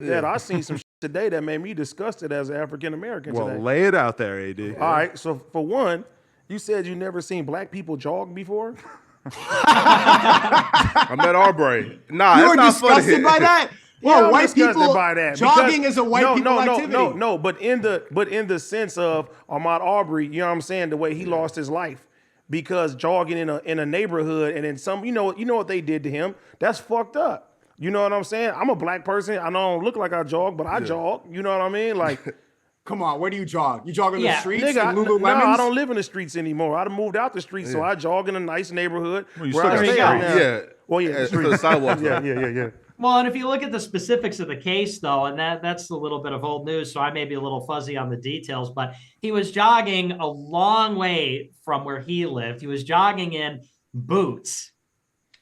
Dad, I seen some shit today that made me disgusted as an African American Well, today. lay it out there, AD. All right, so for one, you said you never seen black people jog before. Ahmaud Arbery. Nah, You it's were not disgusted funny. by that? Yeah, Well, I'm white disgusted people by that jogging because- is a white people activity. No. But in the sense of Ahmaud Arbery, you know what I'm saying, the way he lost his life because jogging in a neighborhood and then some, you know what they did to him. That's fucked up. You know what I'm saying? I'm a black person. I know I don't look like I jog, but I jog. You know what I mean? Like, Come on, where do you jog? You jog on the streets nigga, in Lululemons? no, I don't live in the streets anymore. I done moved out the streets, so I jog in a nice neighborhood. Well, you where still I got stay streets. right now. Yeah. Well, yeah, the To the streets. sidewalks. Yeah. Well, and if you look at the specifics of the case, though, and that's a little bit of old news, so I may be a little fuzzy on the details, but he was jogging a long way from where he lived. He was jogging in boots.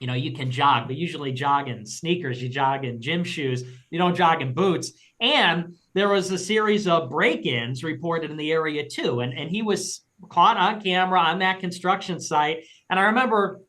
You know, you can jog, but usually jog in sneakers, you jog in gym shoes, you don't jog in boots. And there was a series of break-ins reported in the area too. And he was caught on camera on that construction site. And I remember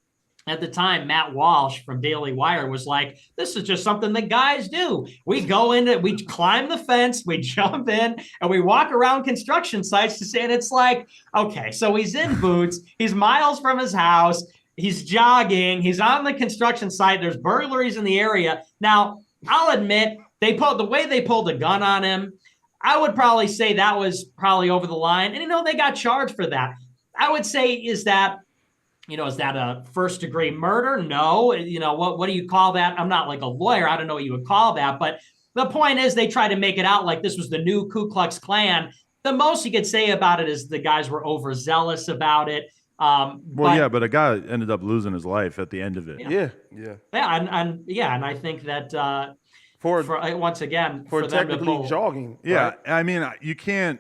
at the time, Matt Walsh from Daily Wire was like, this is just something that guys do. We go in, we climb the fence, we jump in, and we walk around construction sites to say, and it's like, okay, so he's in boots, he's miles from his house, he's jogging, he's on the construction site, there's burglaries in the area. Now, I'll admit, the way they pulled a gun on him, I would probably say that was probably over the line. And, they got charged for that. I would say, is that a first degree murder? No. What do you call that? I'm not like a lawyer. I don't know what you would call that. But the point is they try to make it out like this was the new Ku Klux Klan. The most you could say about it is the guys were overzealous about it. But a guy ended up losing his life at the end of it. Yeah. And I think that for them to technically pull, jogging. Yeah, right? I mean, you can't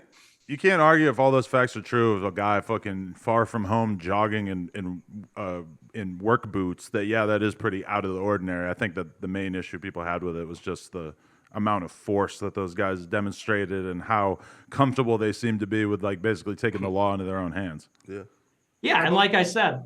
argue if all those facts are true of a guy fucking far from home jogging in work boots. That is pretty out of the ordinary. I think that the main issue people had with it was just the amount of force that those guys demonstrated and how comfortable they seemed to be with like basically taking the law into their own hands. Yeah. Yeah, and like I said,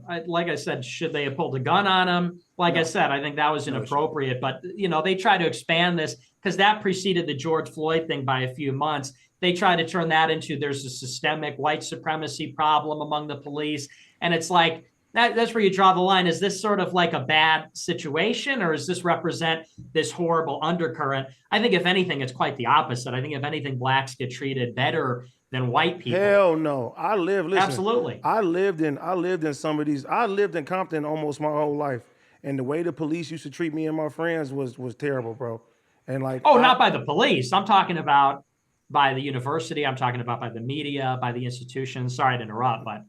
should they have pulled a gun on him? I said, I think that was inappropriate. But they try to expand this because that preceded the George Floyd thing by a few months. They try to turn that into there's a systemic white supremacy problem among the police, and it's like that's where you draw the line. Is this sort of like a bad situation, or does this represent this horrible undercurrent? I think if anything, it's quite the opposite. I think if anything, blacks get treated better than white people. Hell no. Absolutely. I lived in some of these. I lived in Compton almost my whole life. And the way the police used to treat me and my friends was terrible, bro. And not by the police. I'm talking about by the university. I'm talking about by the media, by the institutions. Sorry to interrupt, but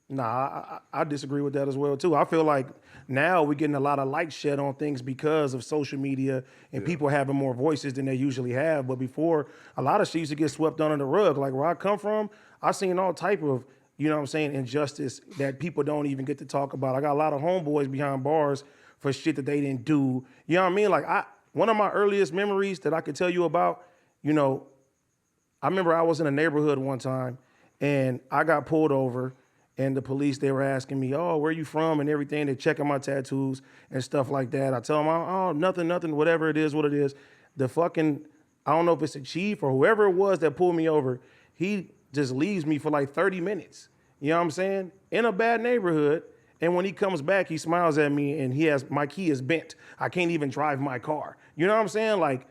nah, I disagree with that as well too. I feel like now we're getting a lot of light shed on things because of social media and people having more voices than they usually have. But before, a lot of shit used to get swept under the rug. Like where I come from, I seen all type of, injustice that people don't even get to talk about. I got a lot of homeboys behind bars for shit that they didn't do. You know what I mean? Like one of my earliest memories that I could tell you about, I remember I was in a neighborhood one time and I got pulled over. And the police, they were asking me, oh, where you from and everything. They're checking my tattoos and stuff like that. I tell them, oh, nothing, whatever it is, what it is. The fucking, I don't know if it's a chief or whoever it was that pulled me over, he just leaves me for like 30 minutes. You know what I'm saying? In a bad neighborhood. And when he comes back, he smiles at me and my key is bent. I can't even drive my car. You know what I'm saying? Like,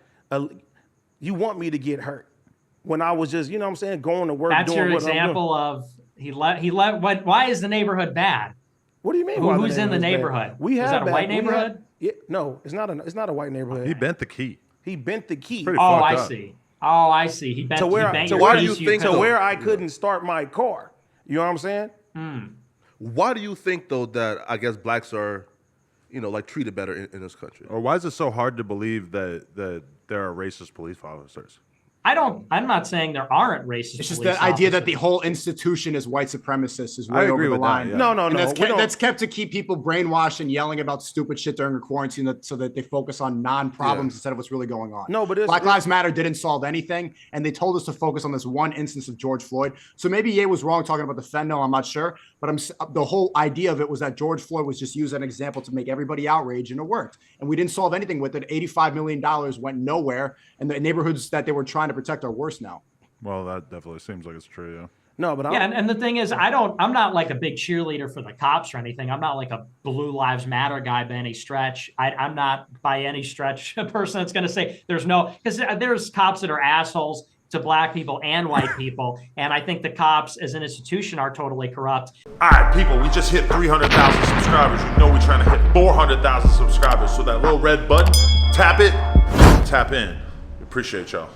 you want me to get hurt when I was just, going to work. That's doing your what example of he left. Why is the neighborhood bad? What do you mean? Who's in the neighborhood? Is that a white neighborhood? No, it's not a white neighborhood. He bent the key. He bent the key. I see. He bent where I couldn't start my car. You know what I'm saying? Why do you think though that I guess blacks are, treated better in this country? Or why is it so hard to believe that there are racist police officers? I'm not saying there aren't racist. It's just police the idea that the officers. whole institution is white supremacist is I way agree over the with that, line. yeah. No. And we don't- that's kept to keep people brainwashed and yelling about stupid shit during a quarantine so that they focus on non-problems instead of what's really going on. No, but Black Lives Matter didn't solve anything, and they told us to focus on this one instance of George Floyd. So maybe Ye was wrong talking about the fentanyl. I'm not sure, but the whole idea of it was that George Floyd was just used as an example to make everybody outraged, and it worked. And we didn't solve anything with it. $85 million went nowhere, and the neighborhoods that they were trying to protect are worse now. Well, that definitely seems like it's true. Yeah. No, but Yeah, and the thing is, I'm not like a big cheerleader for the cops or anything. I'm not like a Blue Lives Matter guy by any stretch. I'm not by any stretch a person that's going to say because there's cops that are assholes to black people and white people. And I think the cops as an institution are totally corrupt. All right, people, we just hit 300,000 subscribers. You know we're trying to hit 400,000 subscribers. So that little red button, tap it, tap in. We appreciate y'all.